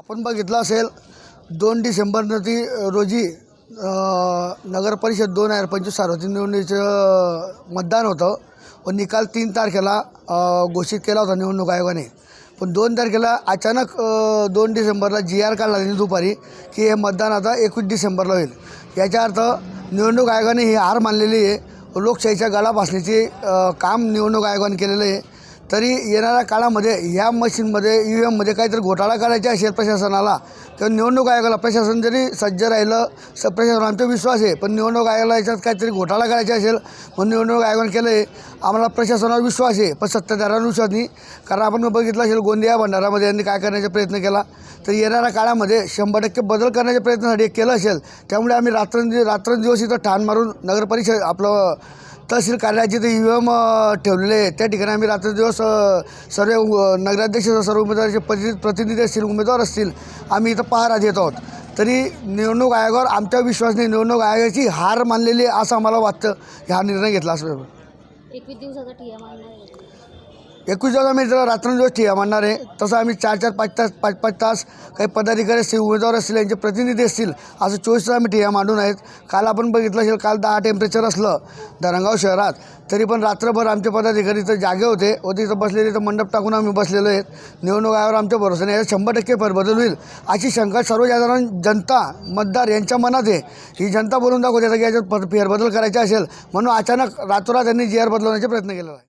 आपण बघितलं असेल 2 डिसेंबर रोजी नगरपरिषद 2025 सार्वत्रिक निवडणुकीचं मतदान होतं व निकाल 3 तारखेला घोषित केला होता निवडणूक आयोगाने। पण 2 तारखेला अचानक 2 डिसेंबरला GR काढला त्यांनी दुपारी की हे मतदान आता 21 डिसेंबरला होईल। याचा अर्थ निवडणूक आयोगाने ही हार मानलेली आहे व लोकशाहीच्या गळा फासण्याचे काम निवडणूक आयोगाने केलेलं आहे। तरी येणाऱ्या काळामध्ये ह्या मशीनमध्ये EVMमध्ये काहीतरी घोटाळा करायचा असेल प्रशासनाला तर निवडणूक आयोगाला प्रशासन जरी सज्ज राहिलं प्रशासन आमचा विश्वास आहे, पण निवडणूक आयोगाला याच्यात काहीतरी घोटाळा करायचा असेल म्हणून निवडणूक आयोगाने केलं आहे। आम्हाला प्रशासनावर विश्वास आहे पण सत्ताधाऱ्यांवर विश्वास नाही, कारण आपण बघितलं असेल गोंदिया भंडारामध्ये यांनी काय करण्याचा प्रयत्न केला तर येणाऱ्या काळामध्ये 100% बदल करण्याच्या प्रयत्नासाठी केलं असेल। त्यामुळे आम्ही रात्रंदिवस इथं ठाण मारून नगरपरिषद आपलं तहसील कार्यालयाचे ते EVM ठेवलेले आहे त्या ठिकाणी आम्ही रात्रदिवस सर्व नगराध्यक्ष सर्व उमेदवाराचे प्रतिनिधी असतील उमेदवार असतील आम्ही इथं पहारा देत आहोत। तरी निवडणूक आयोगावर आमचा विश्वास नाही, निवडणूक आयोगाची हार मानलेली आहे असं आम्हाला वाटतं। हा निर्णय घेतला असं 21 दिवसाचा ठिय्या मारणार आहे। 21 दिवस आम्ही जरा रात्रंदिवस ठिय्या मांडणार आहे। तसं आम्ही 4-4, 5-5 तास काही पदाधिकारी असतील उमेदवार असतील यांचे प्रतिनिधी असतील असं 24 तास आम्ही ठिय्या मांडून आहेत। काल आपण बघितलं असेल काल 10 टेम्परेचर असलं धरणगाव शहरात तरी पण रात्रभर आमचे पदाधिकारी तर जागे होते व तिथं बसलेले तर मंडप टाकून आम्ही बसलेलो आहेत। निवडणूक आयोगावर आमच्या भरोशाने याचा 100% फेरबदल होईल अशी शंका सर्वसाधारण जनता मतदार यांच्या मनात आहे। ही जनता बोलून दाखवते की याच्यात फेरबदल करायचा असेल म्हणून अचानक रातोरात त्यांनी GR बदलवण्याचा प्रयत्न केलेला आहे।